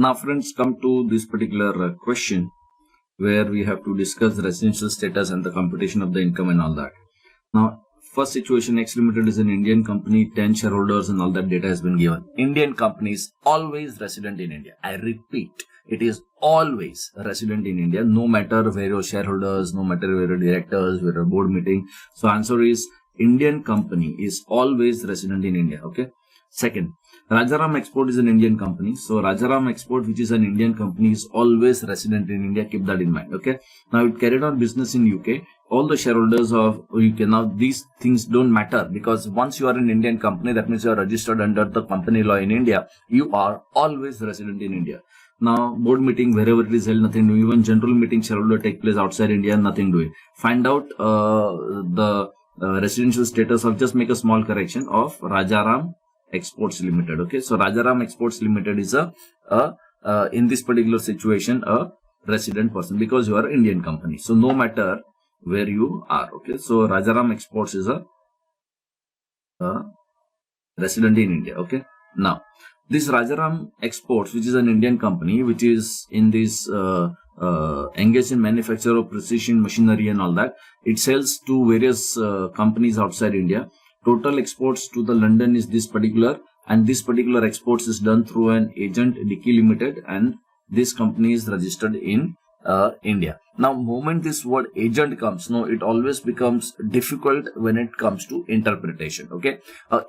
Now, friends, come to this particular question where we have to discuss residential status and the computation of the income and all that. Now, first situation, X Limited is an Indian company, 10 shareholders and all that data has been given. Indian company is always resident in India. I repeat, it is always resident in India, no matter where your shareholders, no matter where your directors, where your board meeting. So answer is Indian company is always resident in India. Okay. Second, Rajaram Export is an Indian company. So Rajaram Export, which is an Indian company, is always resident in India. Keep that in mind. Okay. Now it carried on business in UK. All the shareholders of UK. Now these things don't matter because once you are an Indian company, that means you are registered under the company law in India. You are always resident in India. Now board meeting, wherever it is held, nothing doing. Even general meeting shareholder take place outside India, nothing doing. Find out the residential status of, just make a small correction, of Rajaram Exports Limited. Okay, so Rajaram Exports Limited is in this particular situation a resident person because you are an Indian company. So no matter where you are. Okay, so Rajaram Exports is a resident in India. Okay, now this Rajaram Exports, which is an Indian company, which is in this engaged in manufacture of precision machinery and all that, it sells to various companies outside India. Total exports to the London is this particular, and this particular exports is done through an agent, Dickey Limited, and this company is registered in India. Now, moment this word agent comes, no, it always becomes difficult when it comes to interpretation. Okay,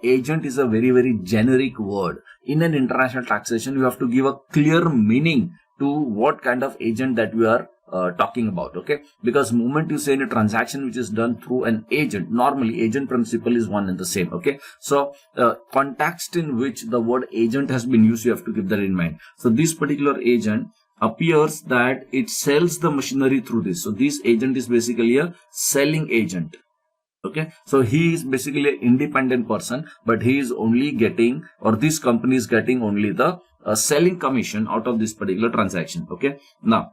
agent is a very, very generic word. In an international taxation, you have to give a clear meaning to what kind of agent that we are talking about. Okay, because moment you say in a transaction which is done through an agent, normally agent principle is one and the same. Okay, so context in which the word agent has been used, you have to keep that in mind. So this particular agent appears that it sells the machinery through this. So this agent is basically a selling agent. Okay, so he is basically an independent person, but he is only getting, or this company is getting only the selling commission out of this particular transaction. Okay, now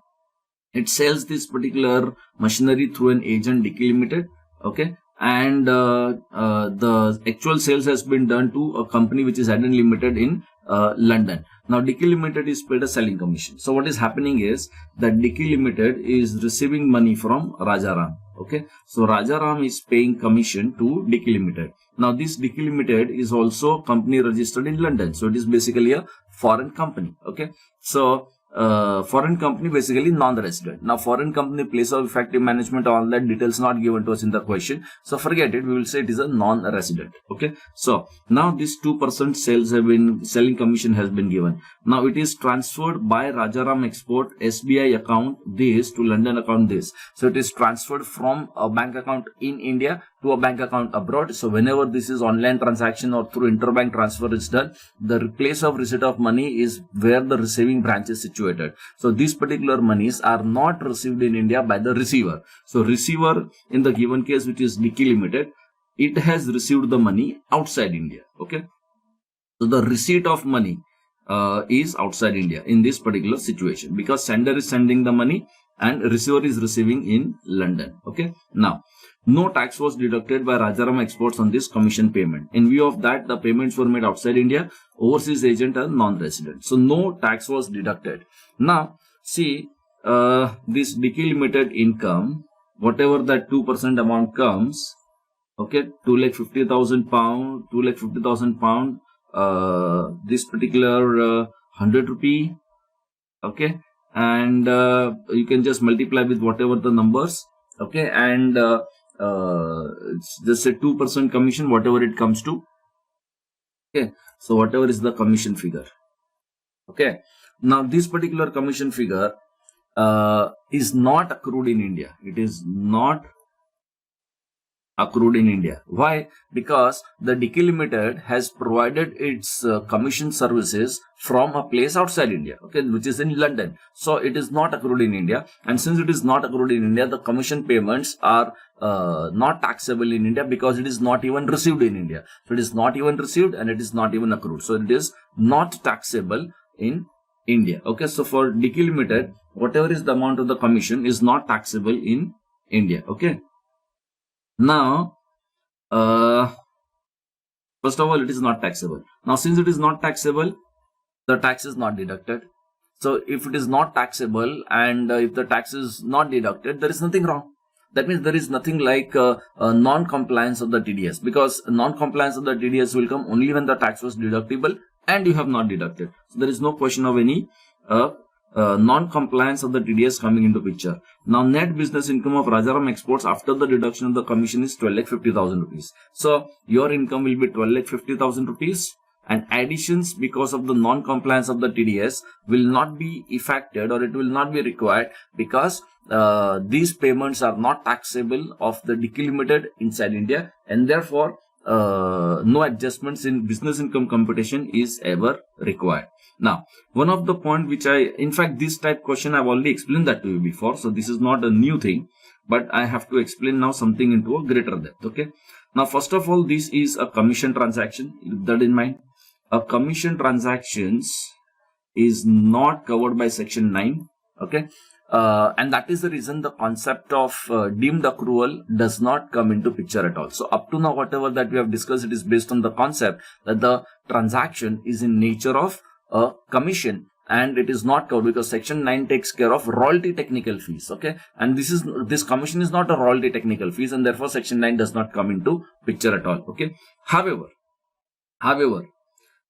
it sells this particular machinery through an agent, Dickey Limited. Okay, and the actual sales has been done to a company which is Haddon Limited in London. Now Dickey Limited is paid a selling commission. So what is happening is that Dickey Limited is receiving money from Rajaram. Okay, so Rajaram is paying commission to Dickey Limited. Now this Dickey Limited is also company registered in London. So it is basically a foreign company. Okay, so foreign company, basically non-resident. Now foreign company, place of effective management, all that details not given to us in the question, so forget it. We will say it is a non-resident. Okay, so now this 2% sales have been, selling commission has been given. Now it is transferred by Rajaram Export SBI account this to London account this. So it is transferred from a bank account in India to a bank account abroad. So whenever this is online transaction or through interbank transfer is done, the place of receipt of money is where the receiving branch is situated. So these particular monies are not received in India by the receiver. So receiver in the given case, which is Dickey Limited, it has received the money outside India. Okay, so the receipt of money is outside India in this particular situation, because sender is sending the money and receiver is receiving in London. Okay, now no tax was deducted by Rajaram Exports on this commission payment. In view of that, the payments were made outside India, overseas agent and non-resident. So no tax was deducted. Now see, this Dickey Limited income, whatever that 2% amount comes, okay, 2,50,000 pound, 2,50,000 pound, this particular 100 rupee. Okay, and you can just multiply with whatever the numbers. Okay, and it's just a 2% commission, whatever it comes to. Okay, so whatever is the commission figure. Okay, now this particular commission figure is not accrued in India. It is not accrued in India. Why? Because the Dickey Limited has provided its commission services from a place outside India, okay, which is in London. So it is not accrued in India, and since it is not accrued in India, the commission payments are not taxable in India because it is not even received in India. So it is not even received and it is not even accrued. So it is not taxable in India. Okay, so for Dickey Limited, whatever is the amount of the commission is not taxable in India. Okay. Now, first of all, it is not taxable. Now, since it is not taxable, the tax is not deducted. So if it is not taxable and if the tax is not deducted, there is nothing wrong. That means there is nothing like non-compliance of the TDS, because non-compliance of the TDS will come only when the tax was deductible and you have not deducted. So there is no question of any non-compliance of the TDS coming into picture. Now, net business income of Rajaram Exports after the deduction of the commission is 12,50,000 rupees. So your income will be 12,50,000 rupees. And additions because of the non-compliance of the TDS will not be effected, or it will not be required, because these payments are not taxable of the Dicky Limited inside India, and therefore no adjustments in business income computation is ever required. Now, one of the point which in fact this type question I've already explained that to you before, so this is not a new thing, but I have to explain now something into a greater depth. Okay. Now, first of all, this is a commission transaction. Keep that in mind. A commission transactions is not covered by section 9. Okay. And that is the reason the concept of deemed accrual does not come into picture at all. So up to now, whatever that we have discussed, it is based on the concept that the transaction is in nature of a commission, and it is not covered because section 9 takes care of royalty technical fees. Okay. And this commission is not a royalty technical fees, and therefore section 9 does not come into picture at all. Okay. However,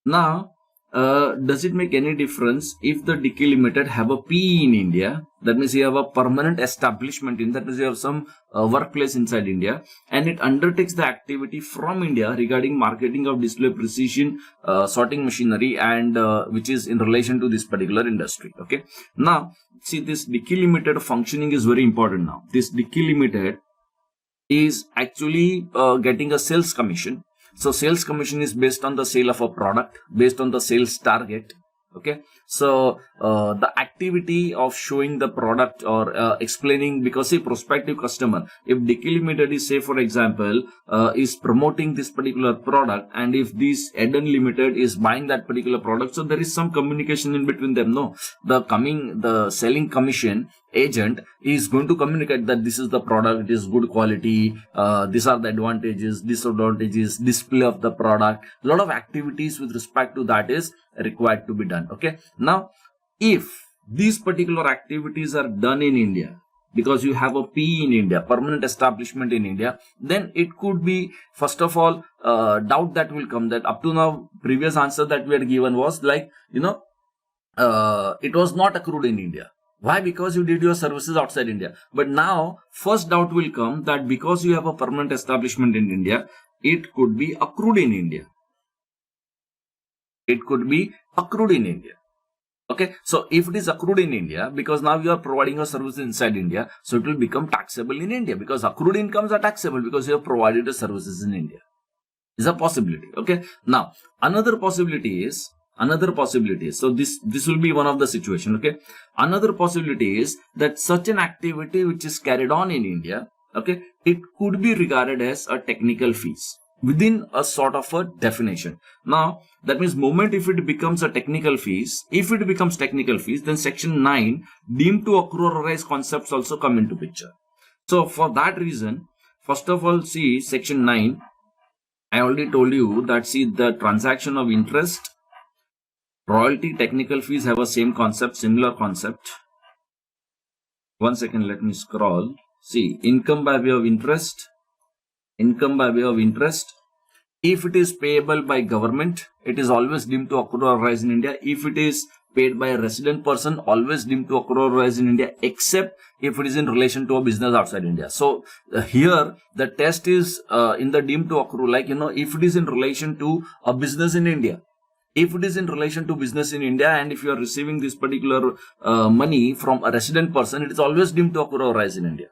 now, does it make any difference if the Dicky Limited have a PE in India? That means you have a permanent establishment in that means you have some workplace inside India, and it undertakes the activity from India regarding marketing of display precision sorting machinery, and which is in relation to this particular industry. Okay. Now, see, this Dicky Limited functioning is very important now. This Dicky Limited is actually getting a sales commission. So sales commission is based on the sale of a product, based on the sales target. Okay. So the activity of showing the product or explaining, because a prospective customer, if Dicky Limited is, say for example, is promoting this particular product, and if this Eden Limited is buying that particular product, so there is some communication in between them. No, the selling commission agent is going to communicate that this is the product, it is good quality, these are the advantages, disadvantages, display of the product. A lot of activities with respect to that is required to be done. Okay. Now, if these particular activities are done in India, because you have a PE in India, permanent establishment in India, then it could be, first of all, doubt that will come that up to now, previous answer that we had given was like, it was not accrued in India. Why? Because you did your services outside India. But now, first doubt will come that because you have a permanent establishment in India, it could be accrued in India. It could be accrued in India. Okay. So if it is accrued in India, because now you are providing a service inside India, so it will become taxable in India, because accrued incomes are taxable because you have provided the services in India. Is a possibility. Okay. Now, another possibility is, so this will be one of the situation. Okay. Another possibility is that such an activity which is carried on in India, okay, it could be regarded as a technical fees within a sort of a definition. Now, that means moment if it becomes a technical fees, then section 9 deemed to accrue or arise concepts also come into picture. So for that reason, first of all, see section 9, I already told you that, see, the transaction of interest, royalty, technical fees have a same concept, similar concept. One second, let me scroll. See, income by way of interest. If it is payable by government, it is always deemed to accrue or arise in India. If it is paid by a resident person, always deemed to accrue or arise in India, except if it is in relation to a business outside India. So here the test is in the deemed to accrue, like, if it is in relation to a business in India. If it is in relation to business in India, and if you are receiving this particular money from a resident person, it is always deemed to accrue or arise in India.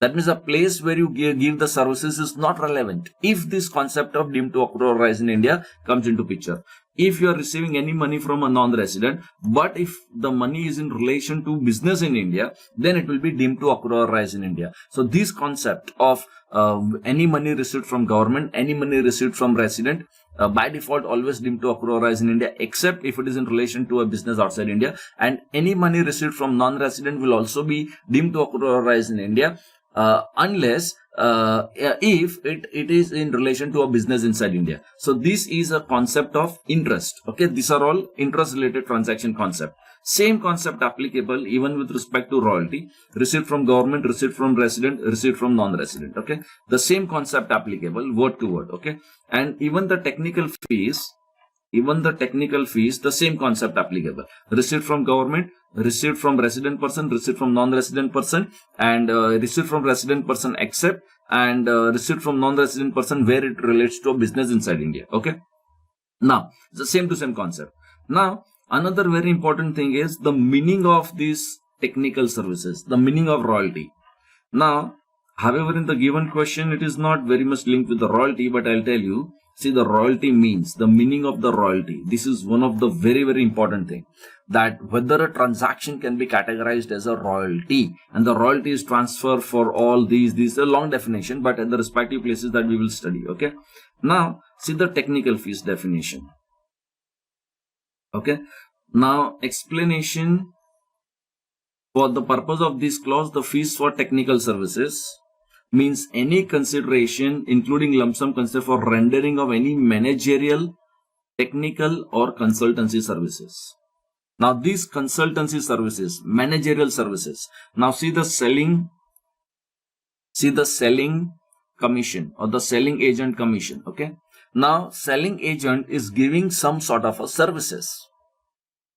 That means a place where you give the services is not relevant if this concept of deemed to accrue or arise in India comes into picture. If you are receiving any money from a non-resident, but if the money is in relation to business in India, then it will be deemed to accrue or arise in India. So this concept of any money received from government, any money received from resident, by default always deemed to accrue or arise in India, except if it is in relation to a business outside India, and any money received from non-resident will also be deemed to accrue or arise in India. Unless if it is in relation to a business inside India. So this is a concept of interest. Okay, these are all interest related transaction concept. Same concept applicable even with respect to royalty. Receipt from government, receipt from resident, receipt from non-resident. Okay. The same concept applicable word to word. Okay. And even the technical fees, the same concept applicable. Receipt from government, receipt from resident person, receipt from non-resident person, and receipt from resident person except, and receipt from non-resident person where it relates to a business inside India. Okay. Now, the same to same concept. Now, another very important thing is the meaning of these technical services, the meaning of royalty. Now, however, in the given question, it is not very much linked with the royalty, but I'll tell you, see, the royalty means the meaning of the royalty. This is one of the very, very important thing, that whether a transaction can be categorized as a royalty, and the royalty is transfer for all these is a long definition, but at the respective places that we will study. Okay. Now, see the technical fees definition. Okay. Now, explanation. For the purpose of this clause, the fees for technical services means any consideration, including lump sum considered for rendering of any managerial, technical or consultancy services. Now, these consultancy services, managerial services. Now, see the selling commission or the selling agent commission. Okay. Now, selling agent is giving some sort of a services.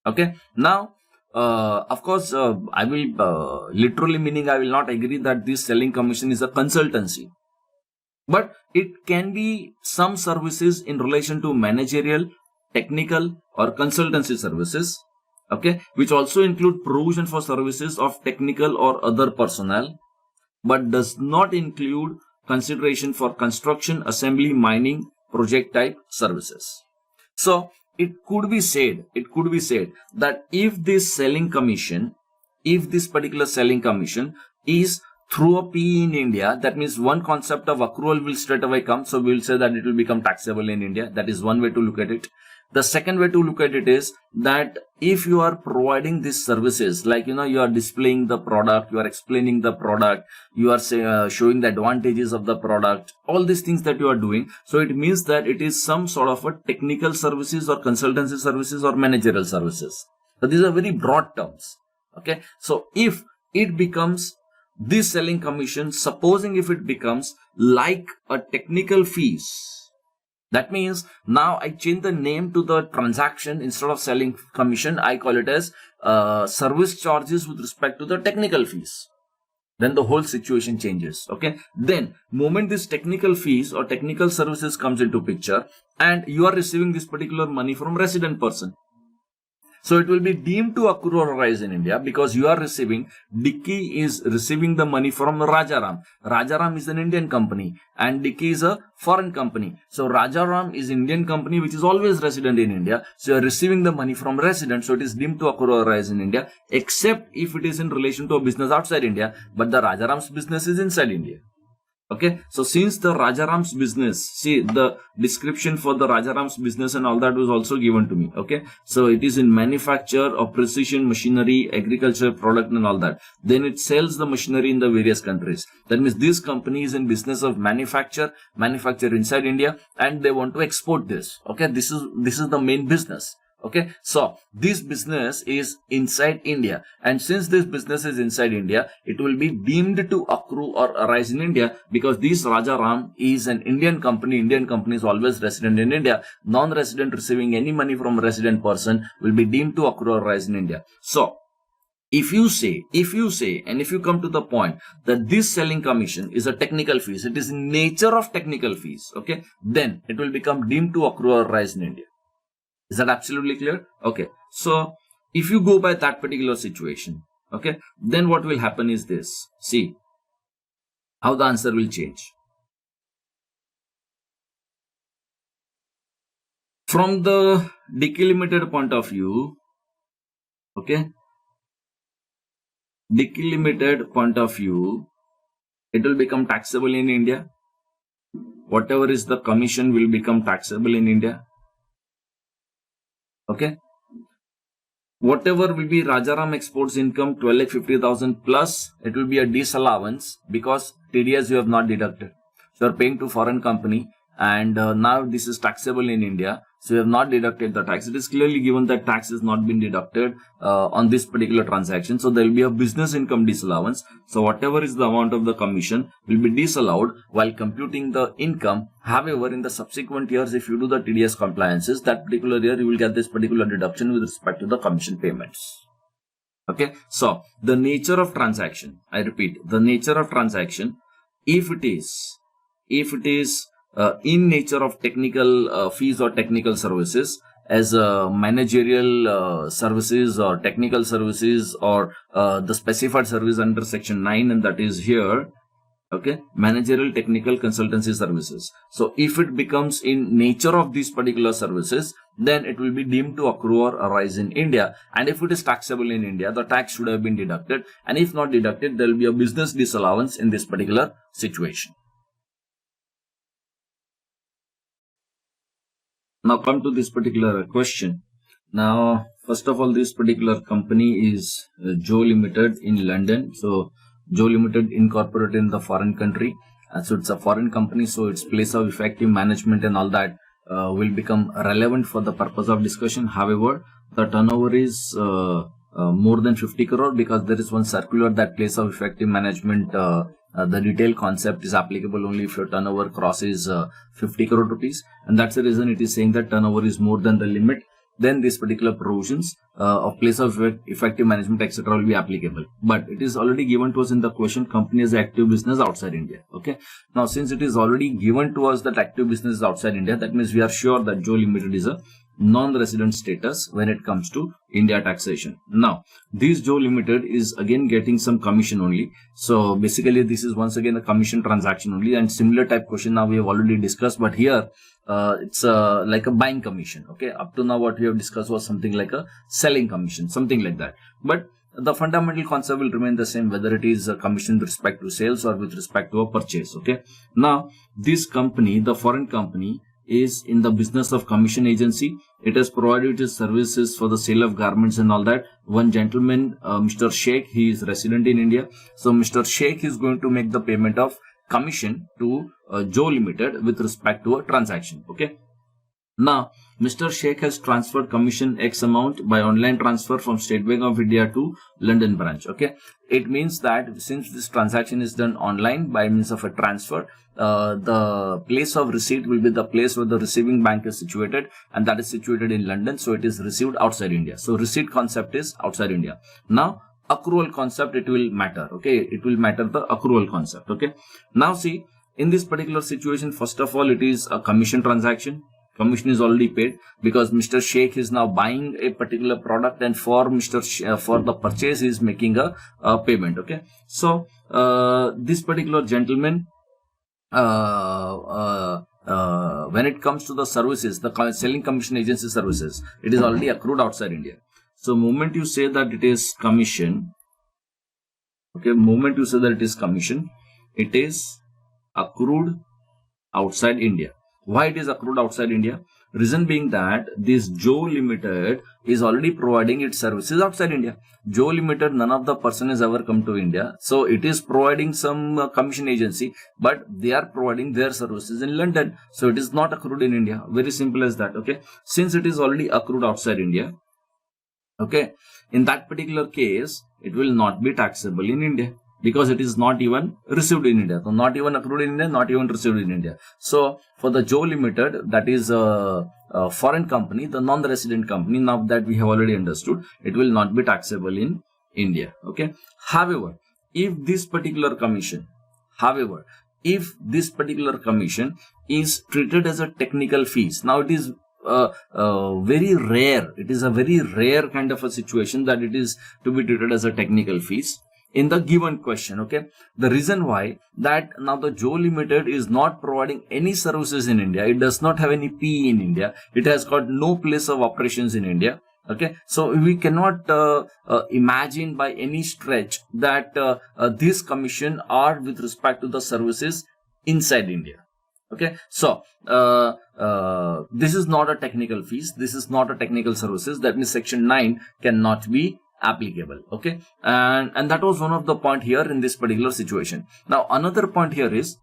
Okay. Now, of course, I will literally meaning I will not agree that this selling commission is a consultancy, but it can be some services in relation to managerial, technical or consultancy services. Okay, which also include provision for services of technical or other personnel, but does not include consideration for construction, assembly, mining, project type services. So, it could be said that if this particular selling commission is through a PE in India, that means one concept of accrual will straight away come. So we will say that it will become taxable in India. That is one way to look at it. The second way to look at it is that if you are providing these services, like, you are displaying the product, you are explaining the product, you are showing the advantages of the product, all these things that you are doing. So it means that it is some sort of a technical services or consultancy services or managerial services. So these are very broad terms. Okay. So if it becomes this selling commission, supposing if it becomes like a technical fees, that means now I change the name to the transaction. Instead of selling commission, I call it as service charges with respect to the technical fees. Then the whole situation changes. Okay. Then moment this technical fees or technical services comes into picture, and you are receiving this particular money from resident person. So it will be deemed to accrue or arise in India because you are receiving, Dicky is receiving the money from Rajaram. Rajaram is an Indian company and Dicky is a foreign company. So Rajaram is Indian company which is always resident in India. So you are receiving the money from resident. So it is deemed to accrue or arise in India, except if it is in relation to a business outside India, but the Rajaram's business is inside India. Okay, so since the Rajaram's business, see the description for the Rajaram's business and all that was also given to me. Okay, so it is in manufacture of precision machinery, agriculture product and all that. Then it sells the machinery in the various countries. That means this company is in business of manufacture inside India, and they want to export this. Okay, this is the main business. Okay, so this business is inside India, and since this business is inside India, it will be deemed to accrue or arise in India because this Rajaram is an Indian company. Indian company is always resident in India. Non-resident receiving any money from a resident person will be deemed to accrue or arise in India. So if you say, and if you come to the point that this selling commission is a technical fees, it is in nature of technical fees. Okay, then it will become deemed to accrue or arise in India. Is that absolutely clear? Okay. So if you go by that particular situation, okay, then what will happen is this. See how the answer will change. From the Dicky Limited point of view, okay, Dicky Limited point of view, it will become taxable in India. Whatever is the commission will become taxable in India. Okay, whatever will be Rajaram exports income 12,50,000 plus, it will be a disallowance because TDS you have not deducted. So you are paying to foreign company and now this is taxable in India. So you have not deducted the tax. It is clearly given that tax is not been deducted on this particular transaction. So there will be a business income disallowance. So whatever is the amount of the commission will be disallowed while computing the income. However, in the subsequent years, if you do the TDS compliances, that particular year you will get this particular deduction with respect to the commission payments. Okay. So the nature of transaction, I repeat, the nature of transaction, if it is in nature of technical fees or technical services, as managerial services or technical services, or the specified service under section 9, and that is here, okay, managerial technical consultancy services. So if it becomes in nature of these particular services, then it will be deemed to accrue or arise in India. And if it is taxable in India, the tax should have been deducted. And if not deducted, there will be a business disallowance in this particular situation. Now come to this particular question. Now, first of all, this particular company is Joe Limited in London. So Joe Limited incorporated in the foreign country. So it's a foreign company. So its place of effective management and all that will become relevant for the purpose of discussion. However, the turnover is more than 50 crore, because there is one circular that place of effective management, the retail concept is applicable only if your turnover crosses 50 crore rupees, and that's the reason it is saying that turnover is more than the limit. Then these particular provisions of place of effective management, etc., will be applicable. But it is already given to us in the question, company has active business outside India. Okay. Now, since it is already given to us that active business is outside India, that means we are sure that Joe Limited is a non-resident status when it comes to India taxation. Now, this Joe Limited is again getting some commission only. So basically, this is once again a commission transaction only, and similar type question now we have already discussed, but here it's like a buying commission. Okay, up to now what we have discussed was something like a selling commission, something like that. But the fundamental concept will remain the same, whether it is a commission with respect to sales or with respect to a purchase. Okay. Now, this company, the foreign company, is in the business of commission agency. It has provided its services for the sale of garments and all that. One gentleman, Mr. Sheikh, he is resident in India. So Mr. Sheikh is going to make the payment of commission to Joe Limited with respect to a transaction. Okay. Now, Mr. Sheikh has transferred commission X amount by online transfer from State Bank of India to London branch. Okay. It means that since this transaction is done online by means of a transfer, the place of receipt will be the place where the receiving bank is situated, and that is situated in London. So it is received outside India. So receipt concept is outside India. Now, accrual concept, it will matter. Okay. It will matter the accrual concept. Okay. Now see, in this particular situation, first of all, it is a commission transaction. Commission is already paid because Mr. Sheikh is now buying a particular product, and for for the purchase he is making a payment. Okay. So this particular gentleman, when it comes to the services, the selling commission agency services, it is already accrued outside India. So moment you say that it is commission, okay, moment you say that it is commission, it is accrued outside India. Why it is accrued outside India? Reason being that this Joe Limited is already providing its services outside India. Joe Limited, none of the person has ever come to India. So it is providing some commission agency, but they are providing their services in London. So it is not accrued in India. Very simple as that. Okay. Since it is already accrued outside India, okay, in that particular case, it will not be taxable in India, because it is not even received in India. So not even accrued in India, not even received in India. So for the Joe Limited, that is a foreign company, the non-resident company, now that we have already understood, it will not be taxable in India. Okay. However, if this particular commission is treated as a technical fees, now it is very rare. It is a very rare kind of a situation that it is to be treated as a technical fees in the given question. Okay. The reason why that now the Joe Limited is not providing any services in India. It does not have any PE in India. It has got no place of operations in India. Okay. So we cannot imagine by any stretch that this commission are with respect to the services inside India. Okay. So this is not a technical fees. This is not a technical services. That means section 9 cannot be applicable. Okay. And that was one of the point here in this particular situation. Now another point here is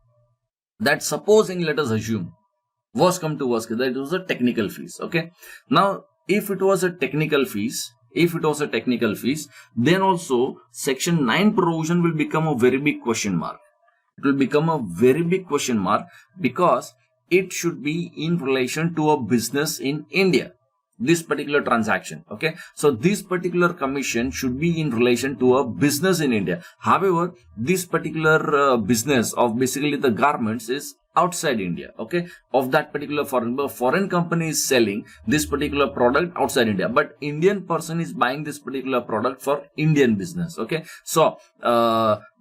that supposing, let us assume Worst come to worst, that was a technical fees. Okay. Now, if it was a technical fees, then also section 9 provision will become a very big question mark. It will become a very big question mark because it should be in relation to a business in India. This particular transaction. Okay. So this particular commission should be in relation to a business in India. However, this particular business of basically the garments is outside India. Okay. Of that particular foreign company is selling this particular product outside India, but Indian person is buying this particular product for Indian business. Okay. So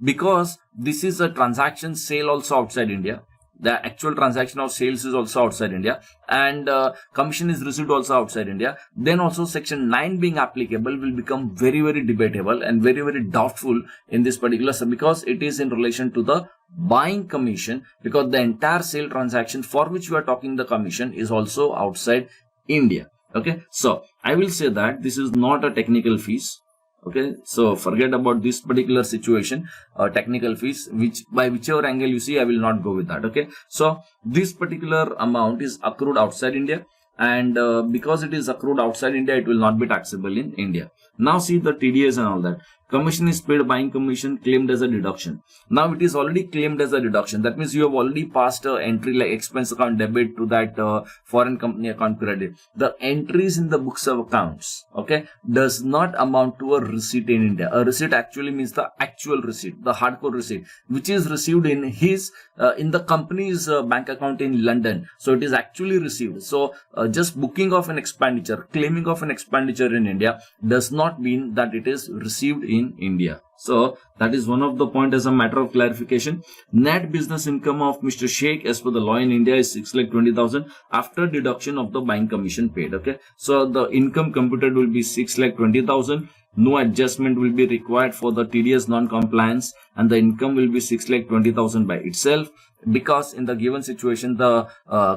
because this is a transaction sale also outside India, the actual transaction of sales is also outside India, and commission is received also outside India, then also section 9 being applicable will become very, very debatable and very, very doubtful in this particular, because it is in relation to the buying commission, because the entire sale transaction for which we are talking the commission is also outside India. Okay. So I will say that this is not a technical fees. Okay, so forget about this particular situation, technical fees, which by whichever angle you see, I will not go with that. Okay, so this particular amount is accrued outside India, and because it is accrued outside India, it will not be taxable in India. Now see the TDS and all that. Commission is paid, buying commission claimed as a deduction. Now it is already claimed as a deduction. That means you have already passed a entry like expense account debit to that foreign company account credit. The entries in the books of accounts, okay, does not amount to a receipt in India. A receipt actually means the actual receipt, the hardcore receipt, which is received in his in the company's bank account in London. So it is actually received. So just booking of an expenditure, claiming of an expenditure in India does not mean that it is received in India. So that is one of the point as a matter of clarification. Net business income of Mr. Sheikh as per the law in India is 6,20,000 after deduction of the buying commission paid. Okay, so the income computed will be 6,20,000. No adjustment will be required for the TDS non-compliance, and the income will be 6,20,000 by itself, because in the given situation the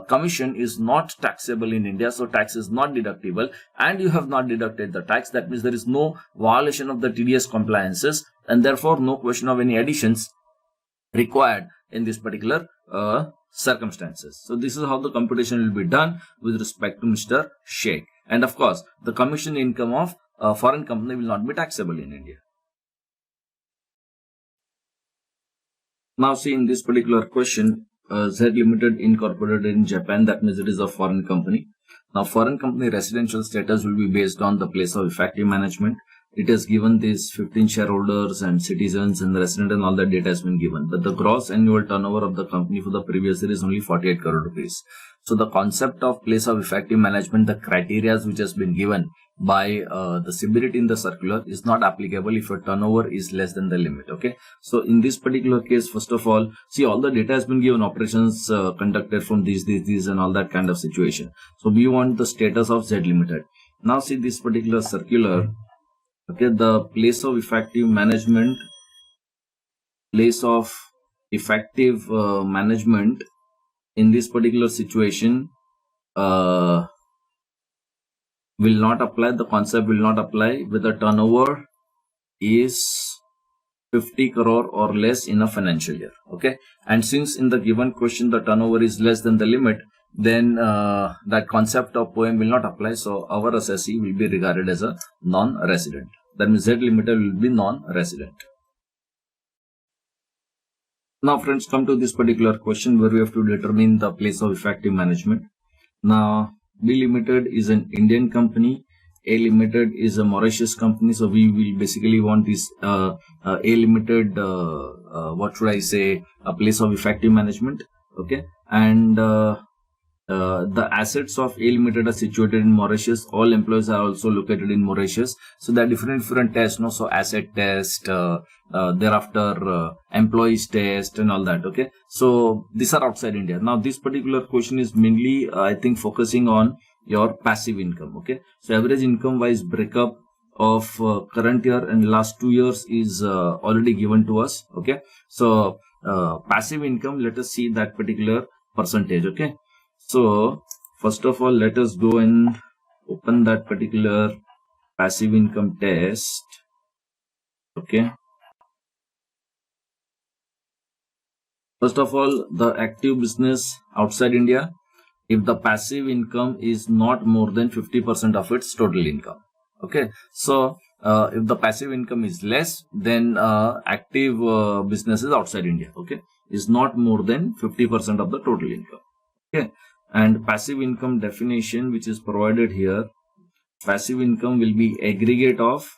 commission is not taxable in India, so tax is not deductible, and you have not deducted the tax. That means there is no violation of the TDS compliances, and therefore no question of any additions required in this particular circumstances. So this is how the computation will be done with respect to Mr. Sheikh, and of course the commission income of a foreign company will not be taxable in India. Now see, in this particular question, Z Limited incorporated in Japan, that means it is a foreign company. Now foreign company residential status will be based on the place of effective management. It has given these 15 shareholders and citizens and the resident, and all that data has been given. But the gross annual turnover of the company for the previous year is only 48 crore rupees. So the concept of place of effective management, the criteria which has been given by the CBDT in the circular is not applicable if a turnover is less than the limit. Okay, so in this particular case, first of all, see, all the data has been given, operations conducted from these and all that kind of situation. So we want the status of Z Limited. Now see this particular circular. Okay, the place of effective management, in this particular situation will not apply. The concept will not apply with the turnover is 50 crore or less in a financial year. Okay, and since in the given question the turnover is less than the limit, then that concept of poem will not apply. So our assessee will be regarded as a non-resident. That means Z Limited will be non-resident. Now friends, come to this particular question where we have to determine the place of effective management. Now B Limited is an Indian company, A Limited is a Mauritius company, so we will basically want this A Limited, what should I say, a place of effective management. Okay, and the assets of A Limited are situated in Mauritius. All employees are also located in Mauritius. So there are different tests, no? So asset test, thereafter employees test and all that. Okay, so these are outside India. Now this particular question is mainly I think focusing on your passive income. Okay, so average income wise breakup of current year and last 2 years is already given to us. Okay, so passive income, let us see that particular percentage. Okay, so first of all, let us go and open that particular passive income test. Okay, first of all, the active business outside India, if the passive income is not more than 50% of its total income. Okay, so if the passive income is less, then active business is outside India. Okay, is not more than 50% of the total income. Okay, and passive income definition, which is provided here, passive income will be aggregate of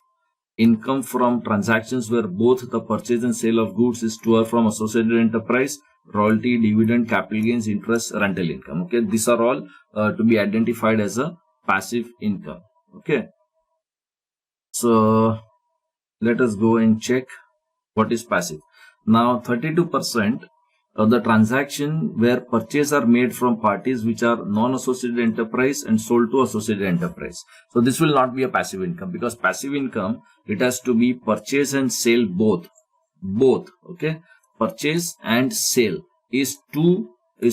income from transactions where both the purchase and sale of goods is to or from associated enterprise, royalty, dividend, capital gains, interest, rental income. Okay, these are all to be identified as a passive income. Okay, so let us go and check what is passive. Now 32% of the transaction where purchases are made from parties which are non-associated enterprise and sold to associated enterprise. So this will not be a passive income, because passive income, it has to be purchase and sale both. Okay, purchase and sale is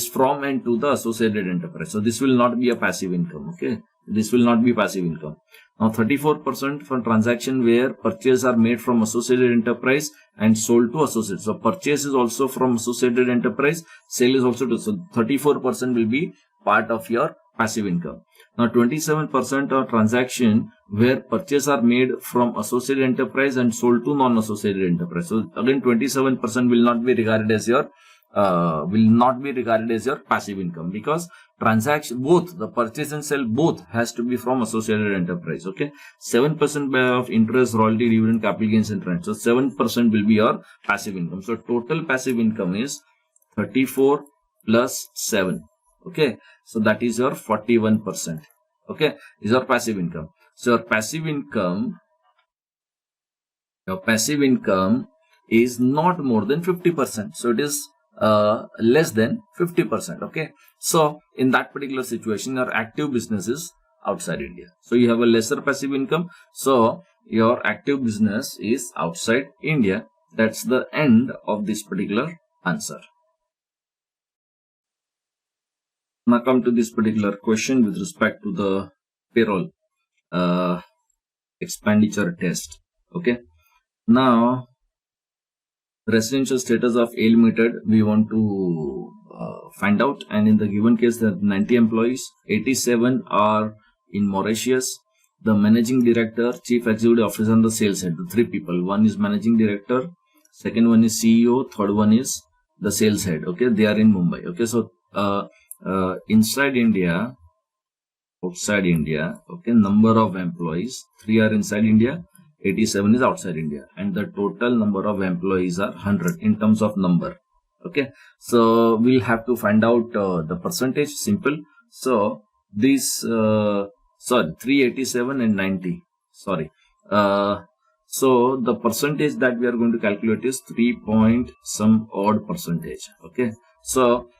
from and to the associated enterprise. So this will not be a passive income. Okay, this will not be passive income. Now 34% from transaction where purchases are made from associated enterprise and sold to associates. So purchase is also from associated enterprise, sale is also to. So 34% will be part of your passive income. Now 27% of transaction where purchases are made from associated enterprise and sold to non-associated enterprise. So again 27% will not be regarded as your passive income, because transaction both the purchase and sale both has to be from associated enterprise. Okay, 7% of interest, royalty, dividend, capital gains and rent. So 7% will be your passive income. So total passive income is 34 plus 7. Okay, so that is your 41%. Okay, is your passive income. So your passive income is not more than 50%. So it is less than 50%. Okay, so in that particular situation, your active business is outside India. So you have a lesser passive income. So your active business is outside India. That's the end of this particular answer. Now come to this particular question with respect to the payroll expenditure test. Okay, now residential status of A Limited we want to find out, and in the given case there are 90 employees, 87 are in Mauritius. The managing director, chief executive officer and the sales head, the three people. One is managing director, second one is CEO, third one is the sales head. Okay, they are in Mumbai. Okay, so inside India, outside India, okay, number of employees, 3 are inside India, 87 is outside India, and the total number of employees are 100 in terms of number. Okay, so we'll have to find out the percentage. Simple. So these 387 and 90, sorry, so the percentage that we are going to calculate is 3 point some odd percentage. Okay, so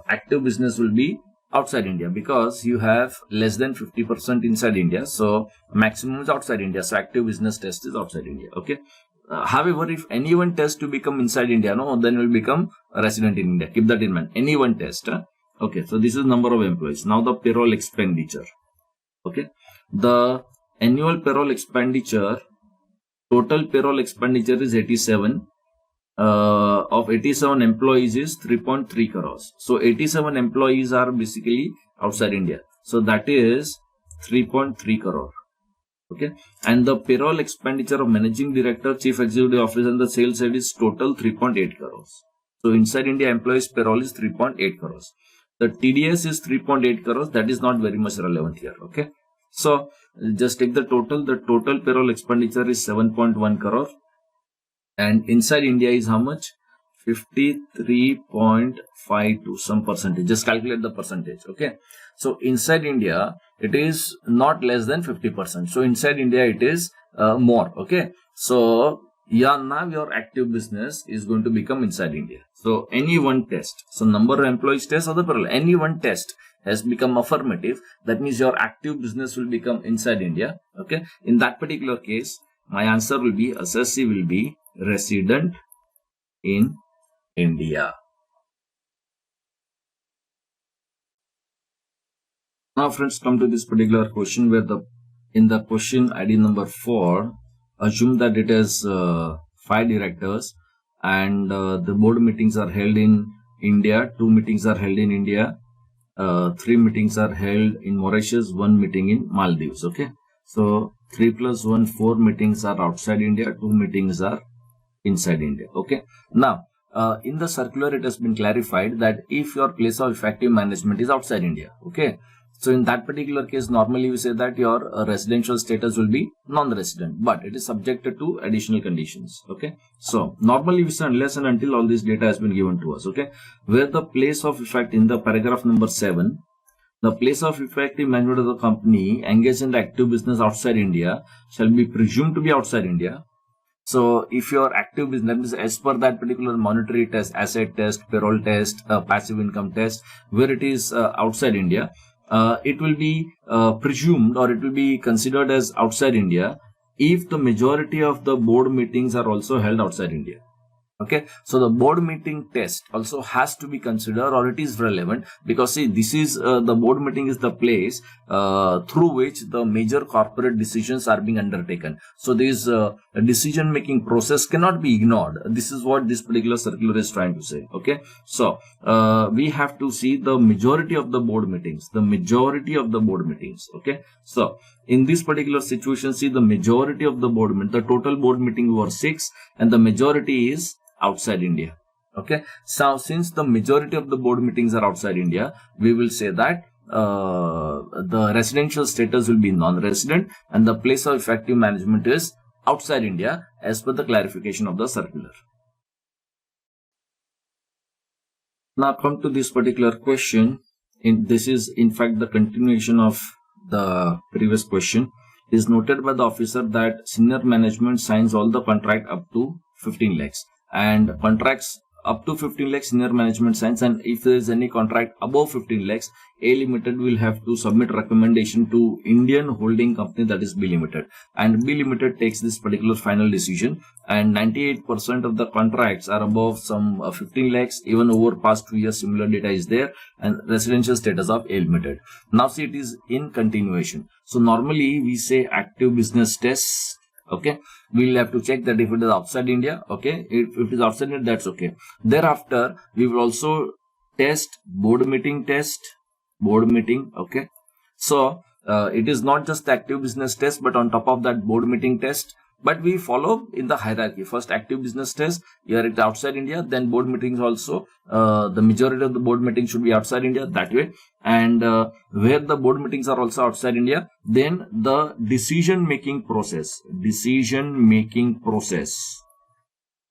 active business will be outside India, because you have less than 50% inside India. So maximum is outside India. So active business test is outside India. Okay. However, if anyone test to become inside India, no, then will become a resident in India. Keep that in mind. Anyone test. Okay. So this is number of employees. Now the payroll expenditure. Okay. The annual payroll expenditure, total payroll expenditure is 87. Of 87 employees is 3.3 crores. So 87 employees are basically outside India. So that is 3.3 crore. Okay. And the payroll expenditure of managing director, chief executive officer and the sales head is total 3.8 crores. So inside India employees payroll is 3.8 crores. The TDS is 3.8 crores. That is not very much relevant here. Okay. So just take the total. The total payroll expenditure is 7.1 crore. And inside India is how much? 53.52, some percentage. Just calculate the percentage. Okay. So inside India, it is not less than 50%. So inside India, it is more. Okay. So yeah, now your active business is going to become inside India. So any one test. So number of employees test or the payroll. Any one test has become affirmative. That means your active business will become inside India. Okay. In that particular case, my answer will be assessee will be resident in India. Now friends, come to this particular question where in the question ID number 4, assume that it has 5 directors and the board meetings are held in India, 2 meetings are held in India, 3 meetings are held in Mauritius, 1 meeting in Maldives. Okay, so 3 plus 1, 4 meetings are outside India, 2 meetings are inside India. Okay, now in the circular it has been clarified that if your place of effective management is outside India, okay, so in that particular case normally we say that your residential status will be non-resident, but it is subjected to additional conditions. Okay, so normally we say unless and until all this data has been given to us. Okay, where the place of effect in the paragraph number 7, the place of effective management of the company engaged in the active business outside India shall be presumed to be outside India. So if your active business, as per that particular monetary test, asset test, payroll test, passive income test, where it is outside India, it will be presumed, or it will be considered as outside India if the majority of the board meetings are also held outside India. Okay, so the board meeting test also has to be considered, or it is relevant, because see, this is the board meeting is the place through which the major corporate decisions are being undertaken. So this decision making process cannot be ignored. This is what this particular circular is trying to say. Okay, so we have to see the majority of the board meetings, okay, so in this particular situation, see, the majority of the board meeting, the total board meeting were 6, and the majority is outside India. Okay, so since the majority of the board meetings are outside India, we will say that the residential status will be non-resident and the place of effective management is outside India as per the clarification of the circular. Now come to this particular question. This is in fact the continuation of the previous question. It is noted by the officer that senior management signs all the contract up to 15 lakhs. And contracts up to 15 lakhs senior management signs, and if there is any contract above 15 lakhs, A Limited will have to submit recommendation to Indian holding company, that is B Limited, and B Limited takes this particular final decision. And 98% of the contracts are above some 15 lakhs, even over past 2 years similar data is there, and residential status of A Limited. Now see, it is in continuation. So normally we say active business tests. Okay, we'll have to check that if it is outside India. Okay, if it is outside India, that's okay. Thereafter, we will also test board meeting. Okay, so it is not just the active business test, but on top of that board meeting test. But we follow in the hierarchy. First active business test, here it outside India, then board meetings also. The majority of the board meetings should be outside India, that way. And where the board meetings are also outside India, then the decision making process.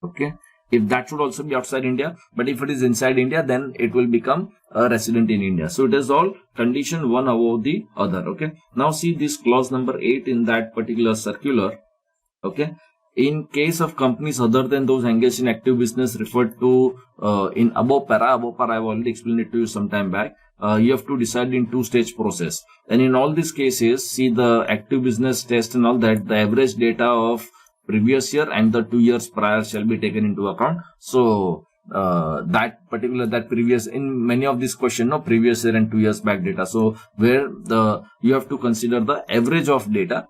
Okay, if that should also be outside India, but if it is inside India, then it will become a resident in India. So it is all condition one above the other. Okay, now see this clause number 8 in that particular circular. Okay, in case of companies other than those engaged in active business referred to in above para, I've already explained it to you some time back. You have to decide in 2-stage process, and in all these cases, see the active business test and all that, the average data of previous year and the 2 years prior shall be taken into account. So that previous, in many of these questions, no, previous year and 2 years back data. So where you have to consider the average of data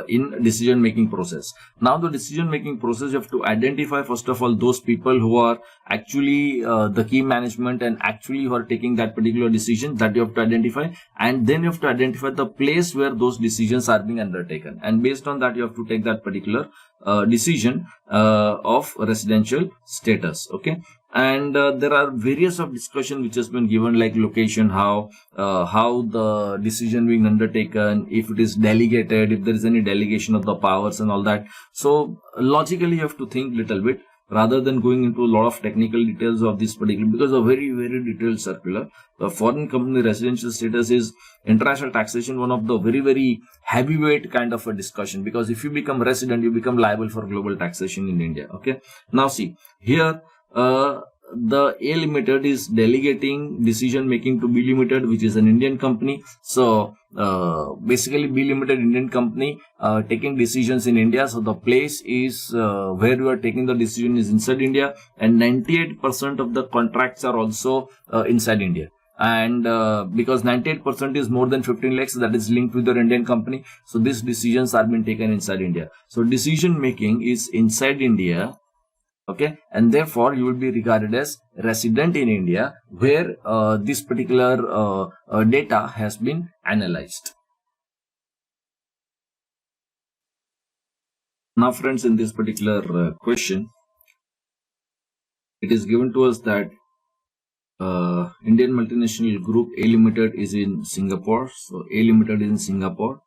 in decision making process. Now the decision making process, you have to identify first of all those people who are actually the key management and actually who are taking that particular decision, that you have to identify, and then you have to identify the place where those decisions are being undertaken, and based on that you have to take that particular decision of residential status. Okay, and there are various of discussion which has been given, like location, how the decision being undertaken, if it is delegated, if there is any delegation of the powers and all that. So logically you have to think little bit rather than going into a lot of technical details of this particular, because a very detailed circular. The foreign company residential status is international taxation, one of the very heavyweight kind of a discussion, because if you become resident, you become liable for global taxation in India. Okay, now see here, the A Limited is delegating decision making to B Limited, which is an Indian company. So basically B Limited, Indian company, taking decisions in India. So the place is where you are taking the decision is inside India, and 98% of the contracts are also inside India. And because 98% is more than 15 lakhs, that is linked with your Indian company, so these decisions are being taken inside India. So decision making is inside India Okay, and therefore you will be regarded as resident in India, where this particular data has been analyzed. Now, friends, in this particular question, it is given to us that Indian multinational group A Limited is in Singapore. So A Limited is in Singapore.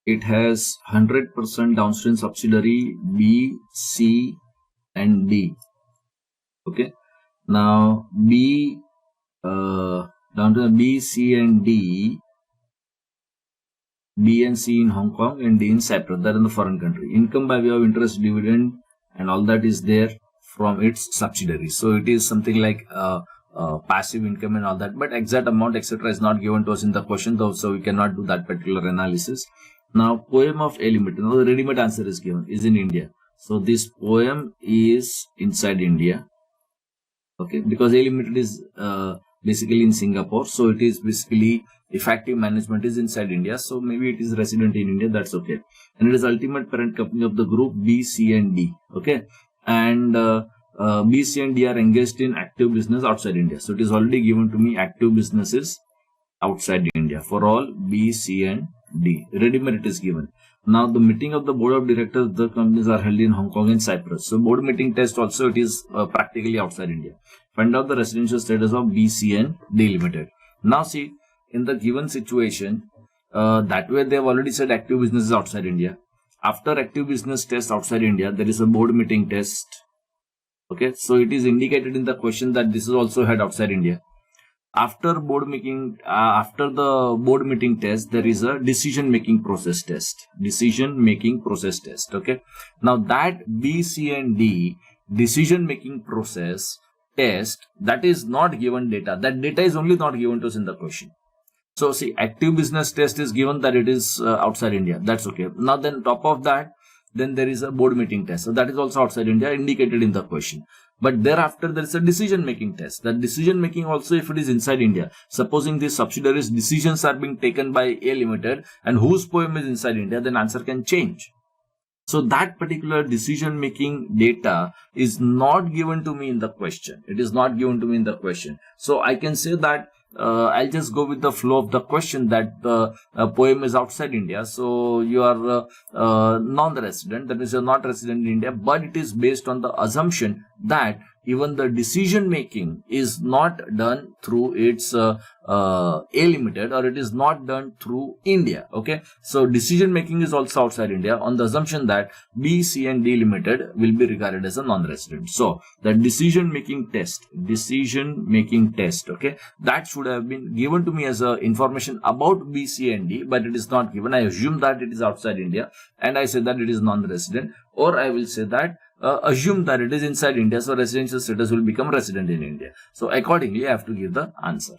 It has 100% downstream subsidiary B, C, and D. Okay. Now down to B, C, and D. B and C in Hong Kong and D in Cyprus. That in the foreign country. Income by way of interest, dividend, and all that is there from its subsidiaries. So it is something like passive income and all that. But exact amount, etc., is not given to us in the question, though, so we cannot do that particular analysis. Now, poem of A Limited. Now, the ready-made answer is given, is in India. So this poem is inside India. Okay, because A Limited is basically in Singapore, so it is basically effective management is inside India, so maybe it is resident in India, that's okay. And it is ultimate parent company of the group B, C, and D. Okay, and B, C, and D are engaged in active business outside India. So it is already given to me active businesses outside India for all B, C, and D. Ready-made it is given. Now the meeting of the board of directors of the companies are held in Hong Kong and Cyprus. So board meeting test also it is practically outside India. Find out the residential status of B, C, and D Limited. Now see, in the given situation, that way they have already said active business is outside India. After active business test outside India, there is a board meeting test. Okay, so it is indicated in the question that this is also had outside India. After the board meeting test, there is a decision making process test. Okay. Now that B, C, and D decision making process test, that is not given data. That data is only not given to us in the question. So see, active business test is given that it is outside India. That's okay. Now then top of that, then there is a board meeting test. So that is also outside India, indicated in the question. But thereafter, there is a decision making test. That decision making also, if it is inside India, supposing these subsidiaries decisions are being taken by A Limited and whose poem is inside India, then answer can change. So that particular decision making data is not given to me in the question. It is not given to me in the question. So I can say that I'll just go with the flow of the question that the poem is outside India. So you are non-resident, that means you're not resident in India, but it is based on the assumption that even the decision making is not done through its A Limited, or it is not done through India. Okay, so decision making is also outside India on the assumption that B, C, and D Limited will be regarded as a non-resident. So the decision making test, okay, that should have been given to me as a information about B, C, and D, but it is not given. I assume that it is outside India, and I say that it is non-resident, or I will say that assume that it is inside India, so residential status will become resident in India. So accordingly, I have to give the answer.